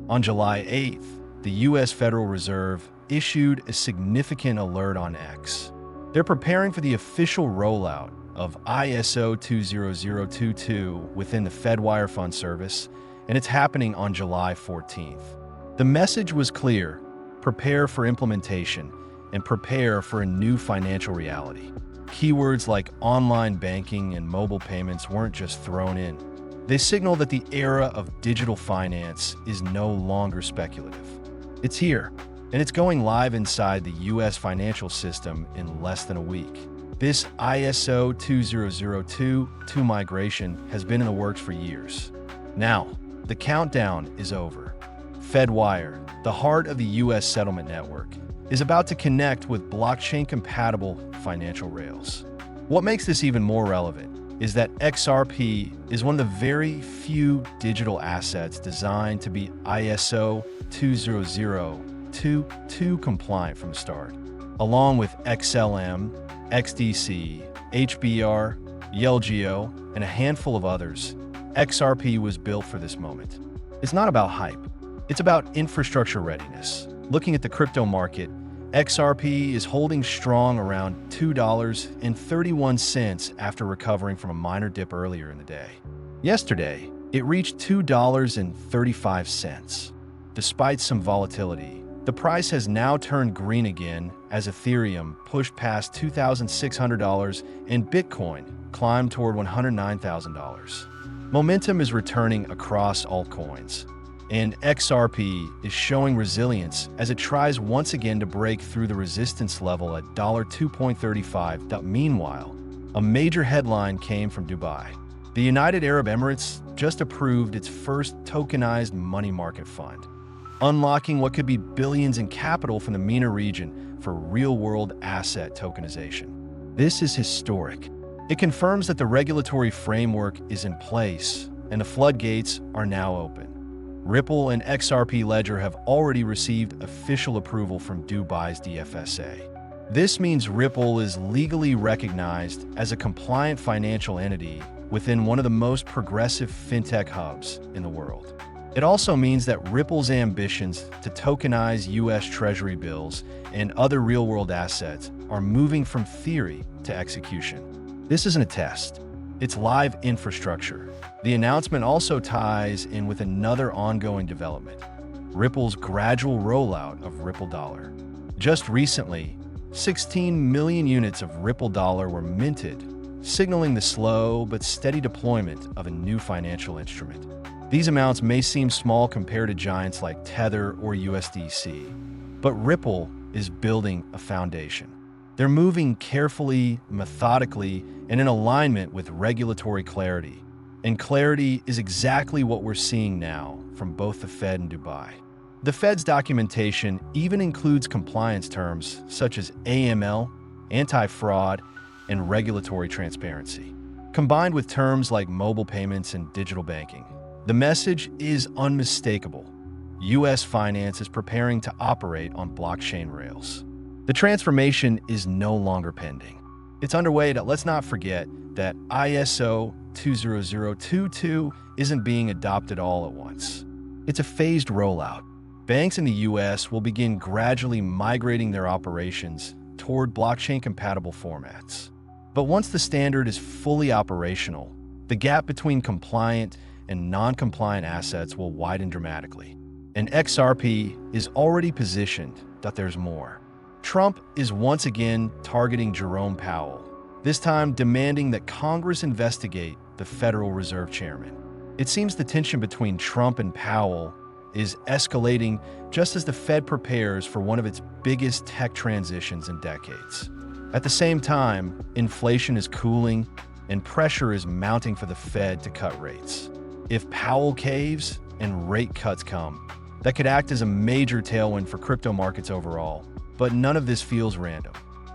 On July 8th, the U.S. Federal Reserve issued a significant alert on X. They're preparing for the official rollout of ISO 20022 within the Fedwire Funds Service, and it's happening on July 14th. The message was clear: prepare for implementation and prepare for a new financial reality. Keywords like online banking and mobile payments weren't just thrown in. They signal that the era of digital finance is no longer speculative. It's here, and it's going live inside the U.S. financial system in less than a week. This ISO 20022 migration has been in the works for years. Now, the countdown is over. Fedwire, the heart of the U.S. settlement network, is about to connect with blockchain-compatible financial rails. What makes this even more relevant is that XRP is one of the very few digital assets designed to be ISO 20022 compliant from the start. Along with XLM, XDC, HBR, YLGO, and a handful of others, XRP was built for this moment. It's not about hype. It's about infrastructure readiness. Looking at the crypto market, XRP is holding strong around $2.31 after recovering from a minor dip earlier in the day. Yesterday, it reached $2.35. Despite some volatility, the price has now turned green again as Ethereum pushed past $2,600 and Bitcoin climbed toward $109,000. Momentum is returning across altcoins, and XRP is showing resilience as it tries once again to break through the resistance level at $2.35. Meanwhile, a major headline came from Dubai. The United Arab Emirates just approved its first tokenized money market fund, unlocking what could be billions in capital from the MENA region for real-world asset tokenization. This is historic. It confirms that the regulatory framework is in place and the floodgates are now open. Ripple and XRP Ledger have already received official approval from Dubai's DFSA. This means Ripple is legally recognized as a compliant financial entity within one of the most progressive fintech hubs in the world. It also means that Ripple's ambitions to tokenize U.S. Treasury bills and other real-world assets are moving from theory to execution. This isn't a test. It's live infrastructure. The announcement also ties in with another ongoing development: Ripple's gradual rollout of Ripple Dollar. Just recently, 16 million units of Ripple Dollar were minted, signaling the slow but steady deployment of a new financial instrument. These amounts may seem small compared to giants like Tether or USDC, but Ripple is building a foundation. They're moving carefully, methodically, and in alignment with regulatory clarity. And clarity is exactly what we're seeing now from both the Fed and Dubai. The Fed's documentation even includes compliance terms such as AML, anti-fraud, and regulatory transparency. Combined with terms like mobile payments and digital banking, the message is unmistakable. U.S. finance is preparing to operate on blockchain rails. The transformation is no longer pending. It's underway. Let's not forget that ISO 20022 isn't being adopted all at once. It's a phased rollout. Banks in the U.S. will begin gradually migrating their operations toward blockchain-compatible formats. But once the standard is fully operational, the gap between compliant and non-compliant assets will widen dramatically. And XRP is already positioned that there's more. Trump is once again targeting Jerome Powell, this time demanding that Congress investigate the Federal Reserve Chairman. It seems the tension between Trump and Powell is escalating just as the Fed prepares for one of its biggest tech transitions in decades. At the same time, inflation is cooling and pressure is mounting for the Fed to cut rates. If Powell caves and rate cuts come, that could act as a major tailwind for crypto markets overall. But none of this feels random.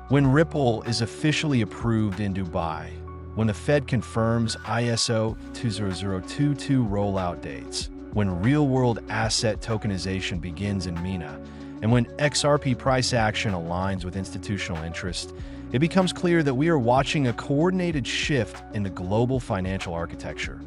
When Ripple is officially approved in Dubai, when the Fed confirms ISO 20022 rollout dates, when real-world asset tokenization begins in MENA, and when XRP price action aligns with institutional interest, it becomes clear that we are watching a coordinated shift in the global financial architecture.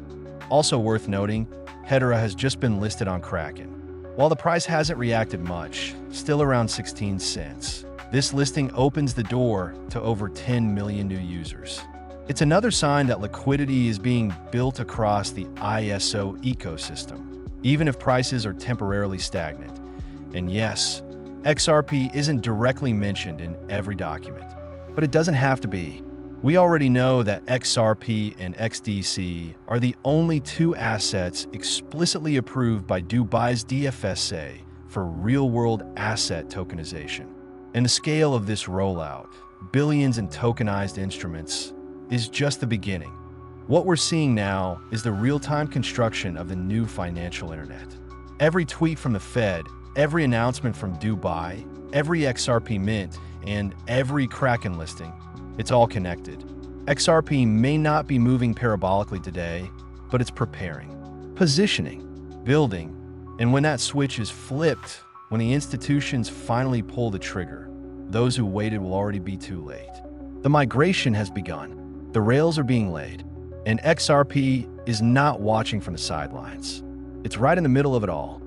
Also worth noting, Hedera has just been listed on Kraken. While the price hasn't reacted much, still around 16 cents, this listing opens the door to over 10 million new users. It's another sign that liquidity is being built across the ISO ecosystem, even if prices are temporarily stagnant. And yes, XRP isn't directly mentioned in every document, but it doesn't have to be. We already know that XRP and XDC are the only two assets explicitly approved by Dubai's DFSA for real-world asset tokenization. And the scale of this rollout, billions in tokenized instruments, is just the beginning. What we're seeing now is the real-time construction of the new financial internet. Every tweet from the Fed, every announcement from Dubai, every XRP mint, and every Kraken listing, it's all connected. XRP may not be moving parabolically today, but it's preparing, positioning, building, and when that switch is flipped, when the institutions finally pull the trigger, those who waited will already be too late. The migration has begun. The rails are being laid, and XRP is not watching from the sidelines. It's right in the middle of it all.